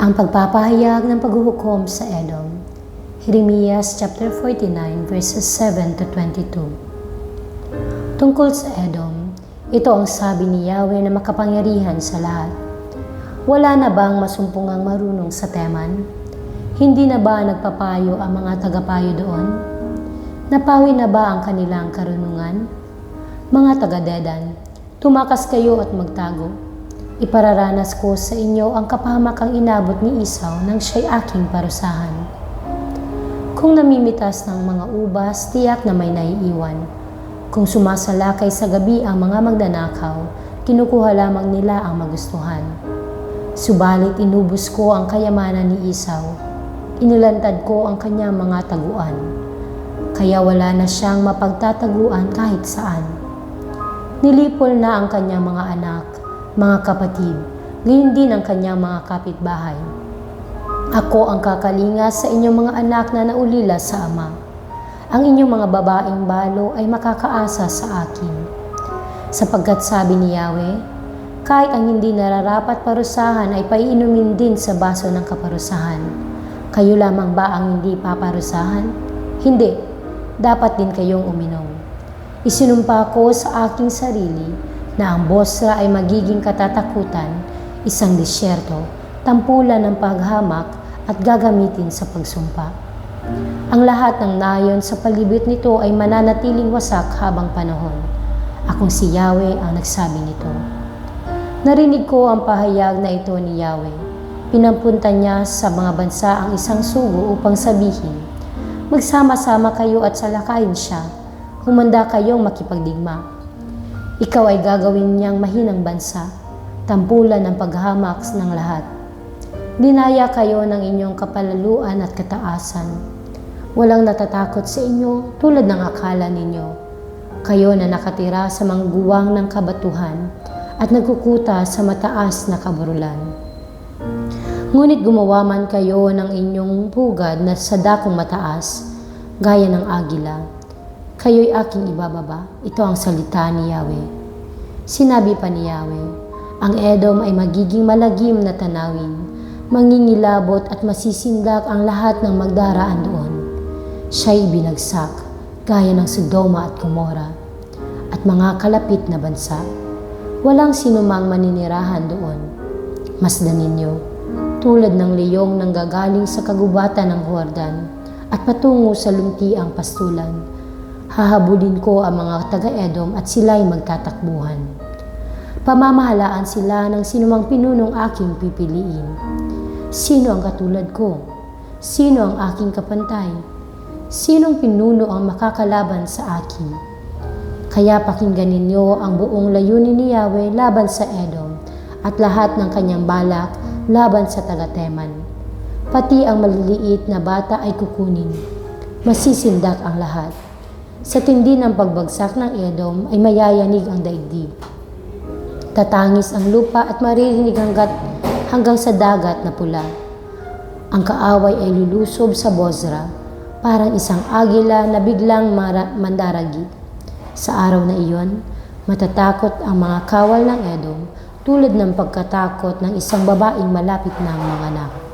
Ang pagpapahayag ng paghuhukom sa Edom. Jeremias chapter 49 verses 7 to 22. Tungkol sa Edom, ito ang sabi ni Yahweh na makapangyarihan sa lahat. Wala na bang masumpungang marunong sa Teman? Hindi na ba nagpapayo ang mga tagapayo doon? Napawi na ba ang kanilang karunungan? Mga taga-Dedan, tumakas kayo at magtago. Ipararanas ko sa inyo ang kapahamakang inabot ni Esau nang siya'y aking parusahan. Kung namimitas ng mga ubas, tiyak na may naiiwan. Kung sumasalakay sa gabi ang mga magnanakaw, kinukuha lamang nila ang magustuhan. Subalit inubos ko ang kayamanan ni Esau. Inilantad ko ang kanyang mga taguan. Kaya wala na siyang mapagtataguan kahit saan. Nilipol na ang kanyang mga anak, mga kapatid, gayon din ang kanyang mga kapitbahay. Ako ang kakalinga sa inyong mga anak na naulila sa ama. Ang inyong mga babaeng balo ay makakaasa sa akin. Sapagkat sabi ni Yahweh, kahit ang hindi nararapat parusahan ay paiinumin din sa baso ng kaparusahan. Kayo lamang ba ang hindi paparusahan? Hindi, dapat din kayong uminom. Isinumpa ko sa aking sarili na ang Bosra ay magiging katatakutan, isang disyerto, tampulan ng paghamak at gagamitin sa pagsumpa. Ang lahat ng nayon sa palibot nito ay mananatiling wasak habang panahon. Akong si Yahweh ang nagsabi nito. Narinig ko ang pahayag na ito ni Yahweh. Pinampunta niya sa mga bansa ang isang sugo upang sabihin, magsama-sama kayo at salakayin siya, humanda kayong makipagdigma. Ikaw ay gagawin niyang mahinang bansa, tampulan ng paghamak ng lahat. Dinaya kayo ng inyong kapalaluan at kataasan. Walang natatakot sa inyo tulad ng akala ninyo. Kayo na nakatira sa mangguwang ng kabatuhan at nagkukuta sa mataas na kaburulan. Ngunit gumawa man kayo ng inyong pugad na sa dakong mataas, gaya ng agila. Kayo'y aking ibababa. Ito ang salita ni Yahweh. Sinabi pa ni Yahweh, ang Edom ay magiging malagim na tanawin, mangingilabot at masisindak ang lahat ng magdaraan doon. Siya'y binagsak, gaya ng Sodoma at Gomora, at mga kalapit na bansa. Walang sinumang maninirahan doon. Masdan ninyo, tulad ng leyong nanggagaling sa kagubatan ng Jordan at patungo sa luntiang pastulan. Hahabulin ko ang mga taga-Edom at sila'y magtatakbuhan. Pamamahalaan sila ng sinumang pinunong aking pipiliin. Sino ang katulad ko? Sino ang aking kapantay? Sinong pinuno ang makakalaban sa akin? Kaya pakinggan ninyo ang buong layunin ni Yahweh laban sa Edom at lahat ng kanyang balak laban sa taga-Teman. Pati ang maliliit na bata ay kukunin. Masisindak ang lahat. Sa tindi ng pagbagsak ng Edom ay mayayanig ang daigdig. Tatangis ang lupa at maririnig hanggang sa dagat na pula. Ang kaaway ay lulusob sa Bosra, parang isang agila na biglang mandaragi. Sa araw na iyon, matatakot ang mga kawal ng Edom tulad ng pagkatakot ng isang babaeng malapit na manganak.